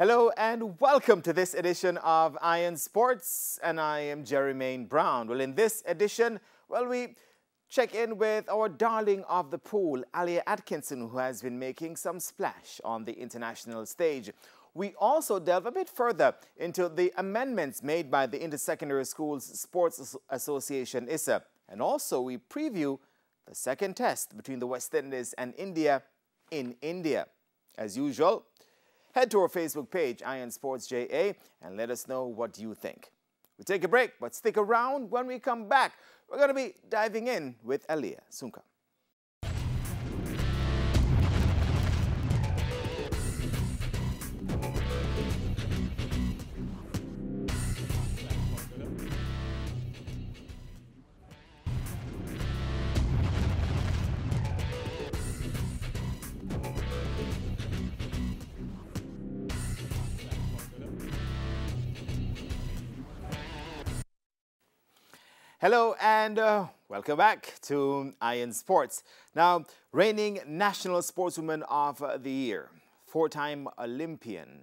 Hello and welcome to this edition of Iron Sports, and I am Jermaine Brown. Well, in this edition, we check in with our darling of the pool, Alia Atkinson, who has been making some splash on the international stage. We also delve a bit further into the amendments made by the Intersecondary Schools Sports Association, ISA, and also we preview the second test between the West Indies and India in India. As usual, head to our Facebook page, Iron Sports JA, and let us know what you think. We'll take a break, but stick around. When we come back, we're going to be diving in with Alia Sunka. Hello and welcome back to Iron Sports. Now, reigning National Sportswoman of the Year, four-time Olympian,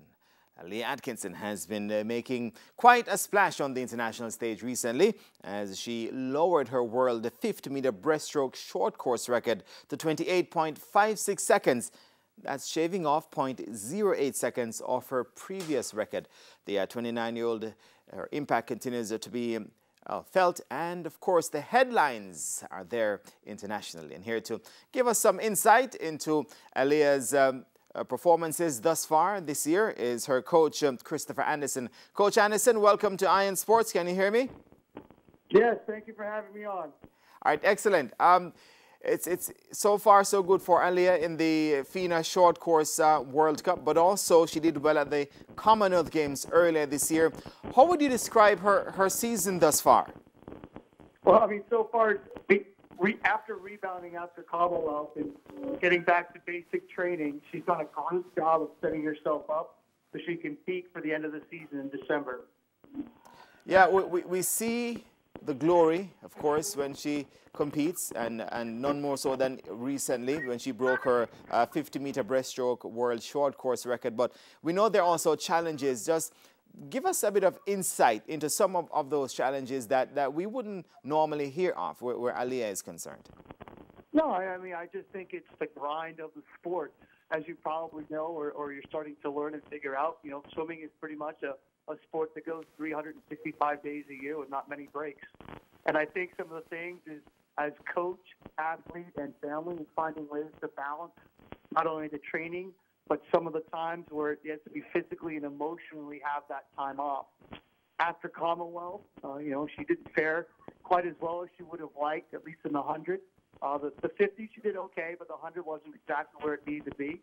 Alia Atkinson has been making quite a splash on the international stage recently as she lowered her world 50-meter breaststroke short course record to 28.56 seconds. That's shaving off 0.08 seconds off her previous record. The 29-year-old, her impact continues to be felt, and of course the headlines are there internationally. And here to give us some insight into Alia's performances thus far this year is her coach, Christopher Anderson. Coach Anderson, welcome to Iron Sports. Can you hear me? Yes, thank you for having me on. All right, excellent. It's so far so good for Alia in the FINA Short Course World Cup, but also she did well at the Commonwealth Games earlier this year. How would you describe her season thus far? Well, I mean, so far, after rebounding after Commonwealth and getting back to basic training, she's done a great job of setting herself up so she can peak for the end of the season in December. Yeah, we see the glory, of course, when she competes, and none more so than recently when she broke her 50-meter breaststroke world short course record. But we know there are also challenges. Just give us a bit of insight into some of those challenges that we wouldn't normally hear of where Alia is concerned. No, I mean, I just think it's the grind of the sport. As you probably know, or you're starting to learn and figure out, you know, swimming is pretty much a sport that goes 365 days a year with not many breaks. And I think some of the things is, as coach, athlete, and family, is finding ways to balance not only the training, but some of the times where it has to be physically and emotionally have that time off. After Commonwealth, you know, she didn't fare quite as well as she would have liked, at least in the 100. The 50, she did okay, but the 100 wasn't exactly where it needed to be.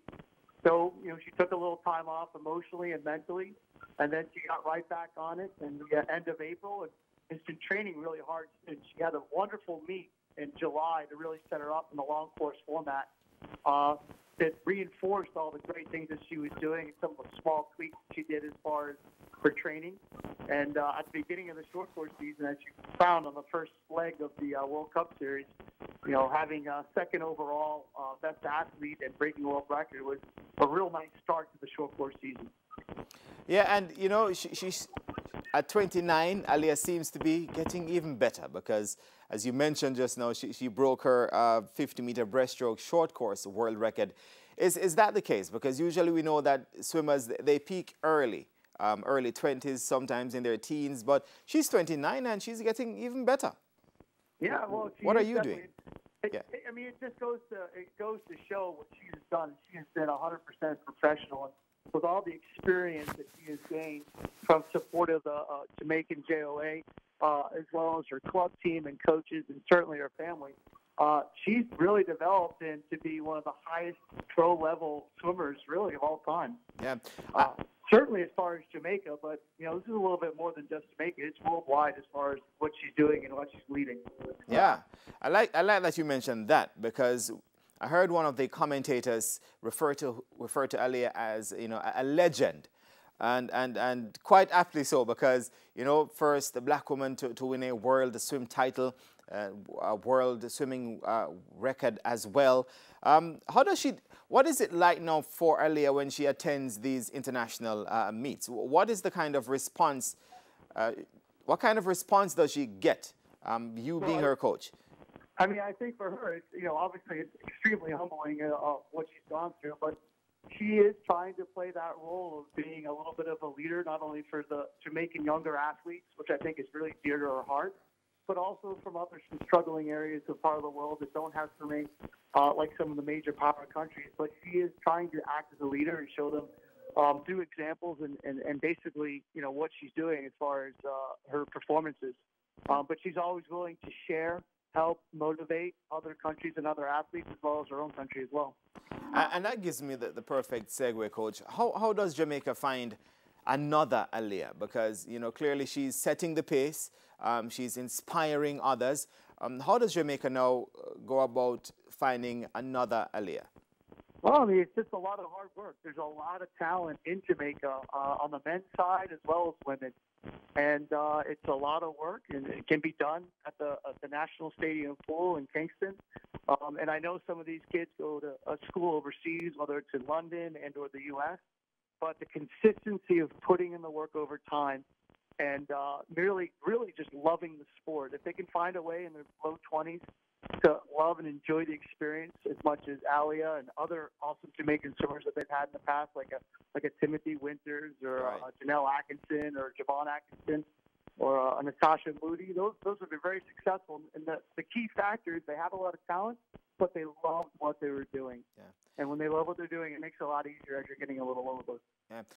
So, you know, she took a little time off emotionally and mentally, and then she got right back on it in the end of April and has been training really hard since. She had a wonderful meet in July to really set her up in the long course format that reinforced all the great things that she was doing and some of the small tweaks she did as far as her training. And at the beginning of the short course season, as you found on the first leg of the World Cup Series, you know, having a second overall best athlete and breaking world record was a real nice start to the short course season. Yeah, and you know, she's at 29, Alia seems to be getting even better because, as you mentioned just now, she broke her 50-meter breaststroke short course world record. Is that the case? Because usually we know that swimmers, they peak early, early 20s, sometimes in their teens, but she's 29 and she's getting even better. Yeah, well, what are you doing? I mean, it just goes to show what she's done. She has been 100% professional. With all the experience that she has gained from support of the Jamaican JOA, as well as her club team and coaches, and certainly her family, she's really developed into be one of the highest pro-level swimmers, really, of all time. Yeah. Certainly as far as Jamaica, but, you know, this is a little bit more than just Jamaica. It's worldwide as far as what she's doing and what she's leading. Yeah. I like that you mentioned that, because I heard one of the commentators refer to Alia as, you know, a legend, and quite aptly so, because, you know, first the black woman to win a world swim title, world swimming record as well. What is it like now for Alia when she attends these international meets? What is the kind of response, what kind of response does she get, you being her coach? I mean, I think for her, obviously it's extremely humbling what she's gone through, but she is trying to play that role of being a little bit of a leader, not only for the Jamaican younger athletes, which I think is really dear to her heart, but also from other some struggling areas of part of the world that don't have swimming like some of the major power countries. But she is trying to act as a leader and show them through examples and basically, what she's doing as far as her performances. But she's always willing to share, help, motivate other countries and other athletes as well as her own country as well. And that gives me the perfect segue, Coach. How does Jamaica find another Alia? Because, clearly she's setting the pace. She's inspiring others. How does Jamaica now go about finding another Alia? Well, I mean, it's just a lot of hard work. There's a lot of talent in Jamaica on the men's side as well as women. And it's a lot of work, and it can be done at the National Stadium pool in Kingston. And I know some of these kids go to a school overseas, whether it's in London and or the U.S., but the consistency of putting in the work over time and really just loving the sport. If they can find a way in their low 20s to love and enjoy the experience as much as Alia and other awesome Jamaican swimmers that they've had in the past, like a Timothy Winters or a Janelle Atkinson or Javon Atkinson or a Natasha Moody, those have been very successful. And the key factor is they have a lot of talent, but they love what they were doing. Yeah. And when they love what they're doing, it makes it a lot easier as you're getting a little older. Yeah.